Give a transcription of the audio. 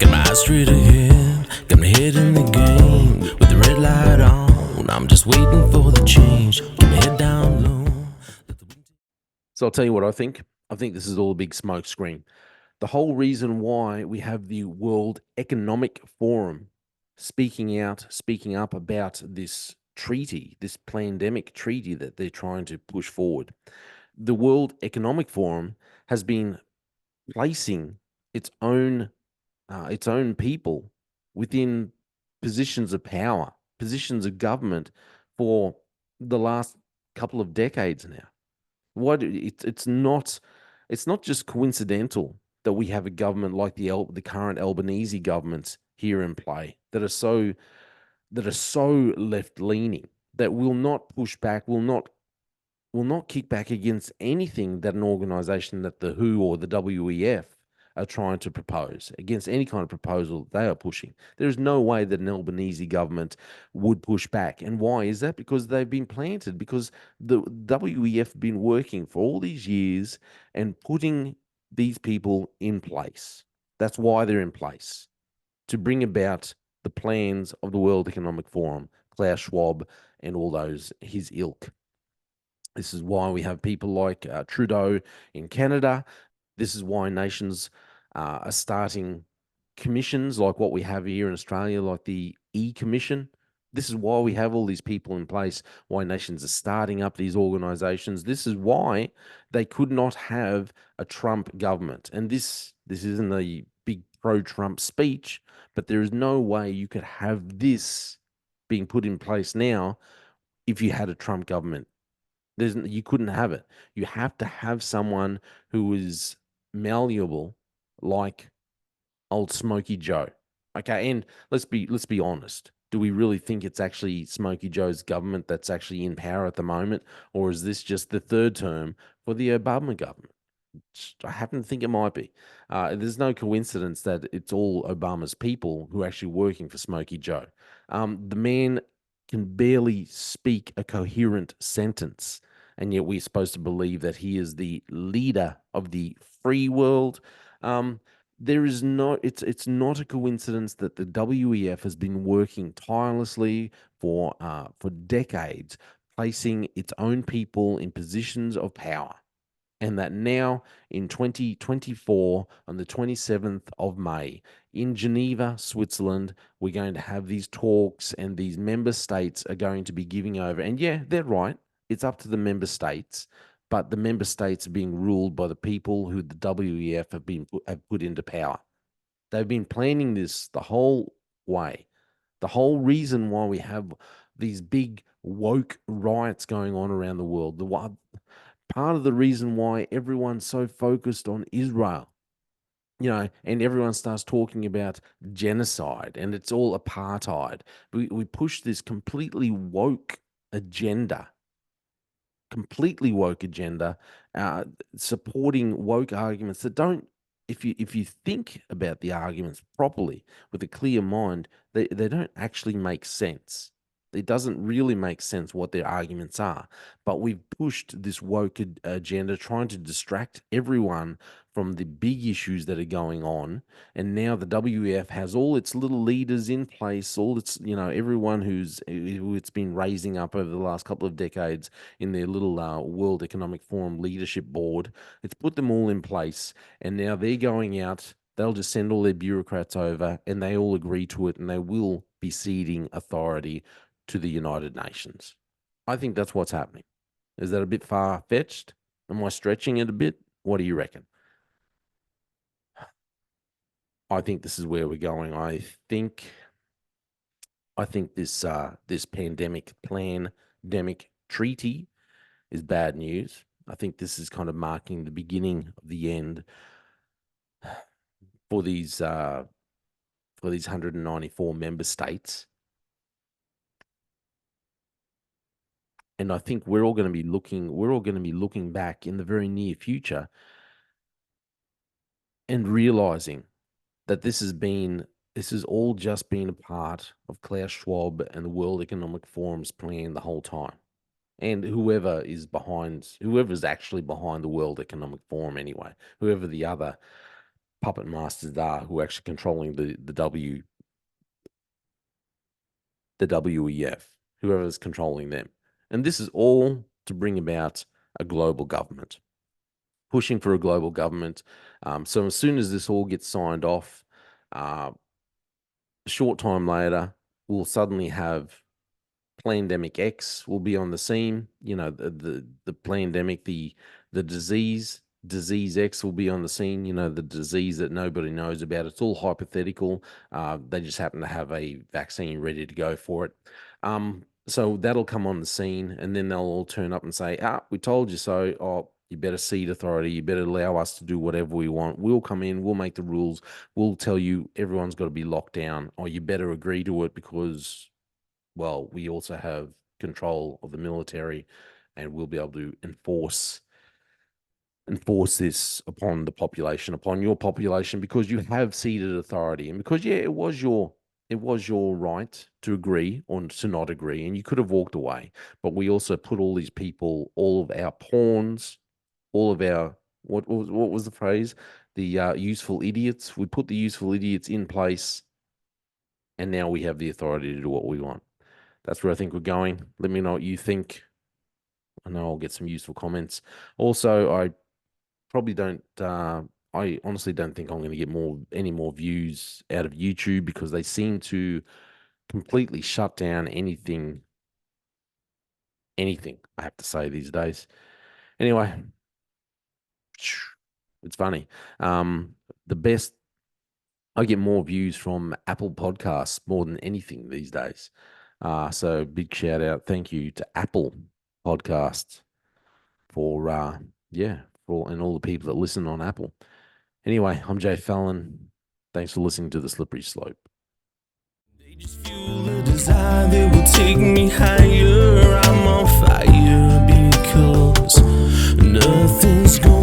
Got my eyes straight ahead, got my head in the game. With the red light on, I'm just waiting for the change. Keep my head down low. So I'll tell you what I think. I think this is all a big smoke screen. The whole reason why we have the World Economic Forum speaking up about this treaty, this pandemic treaty that they're trying to push forward. The World Economic Forum has been placing its own people within positions of power, positions of government for the last couple of decades now. It's not just coincidental that we have a government like the current Albanese government here in play that are so left leaning that will not push back, will not kick back against anything that an organization that the WHO or the WEF are trying to propose, against any kind of proposal they are pushing. There is no way that an Albanese government would push back. And why is that? Because they've been planted, because the WEF have been working for all these years and putting these people in place. That's why they're in place, to bring about the plans of the World Economic Forum, Klaus Schwab, and all those, his ilk. This is why we have people like Trudeau in Canada. This is why nations are starting commissions like what we have here in Australia, like the E-Commission. This is why we have all these people in place, why nations are starting up these organizations. This is why they could not have a Trump government. And this isn't a big pro-Trump speech, but there is no way you could have this being put in place now if you had a Trump government. You couldn't have it. You have to have someone who is malleable, like old Smokey Joe. Okay, and let's be honest. Do we really think it's actually Smokey Joe's government that's actually in power at the moment, or is this just the third term for the Obama government? I happen to think it might be. There's no coincidence that it's all Obama's people who are actually working for Smokey Joe. The man can barely speak a coherent sentence, and yet we're supposed to believe that he is the leader of the free world. There is no, it's not a coincidence that the WEF has been working tirelessly for decades, placing its own people in positions of power, and that now in 2024, on the 27th of May, in Geneva, Switzerland, we're going to have these talks, and these member states are going to be giving over. And yeah, they're right. It's up to the member states, but the member states are being ruled by the people who the WEF have put into power. They've been planning this the whole way. The whole reason why we have these big woke riots going on around the world, part of the reason why everyone's so focused on Israel, and everyone starts talking about genocide and it's all apartheid. We push this agenda, completely woke agenda, supporting woke arguments that don't. If you think about the arguments properly with a clear mind, they don't actually make sense. It doesn't really make sense what their arguments are. But we've pushed this woke agenda, trying to distract everyone from the big issues that are going on. And now the WEF has all its little leaders in place, all its, everyone who it's been raising up over the last couple of decades in their little World Economic Forum leadership board. It's put them all in place, and now they're going out. They'll just send all their bureaucrats over, and they all agree to it, and they will be ceding authority to the United Nations. I think that's what's happening. Is that a bit far fetched? Am I stretching it a bit? What do you reckon? I think this is where we're going. I think this pandemic treaty is bad news. I think this is kind of marking the beginning of the end for these 194 member states. And I think we're all going to be looking back in the very near future and realizing that this has all just been a part of Klaus Schwab and the World Economic Forum's plan the whole time. And whoever's actually behind the World Economic Forum anyway, whoever the other puppet masters are who are actually controlling the WEF, whoever's controlling them. And this is all to bring about a global government, pushing for a global government. So as soon as this all gets signed off, a short time later, we'll suddenly have Plandemic X will be on the scene. You know, the pandemic, the disease X will be on the scene. You know, the disease that nobody knows about. It's all hypothetical. They just happen to have a vaccine ready to go for it. So that'll come on the scene, and then they'll all turn up and say, we told you so. Oh, you better cede authority. You better allow us to do whatever we want. We'll come in. We'll make the rules. We'll tell you everyone's got to be locked down, or you better agree to it because, well, we also have control of the military, and we'll be able to enforce this upon the population, upon your population, because you have ceded authority, and because it was your right to agree or to not agree, and you could have walked away. But we also put all these people, all of our pawns, all of our what was the phrase? The useful idiots. We put the useful idiots in place, and now we have the authority to do what we want. That's where I think we're going. Let me know what you think. I know I'll get some useful comments. Also, I probably don't. I honestly don't think I'm going to get any more views out of YouTube, because they seem to completely shut down anything. I have to say these days. Anyway, it's funny. The best. I get more views from Apple Podcasts more than anything these days. So big shout out, thank you to Apple Podcasts for and all the people that listen on Apple. Anyway, I'm Jay Fallon. Thanks for listening to The Slippery Slope. They just fuel a desire that will take me higher. I'm on fire because nothing's going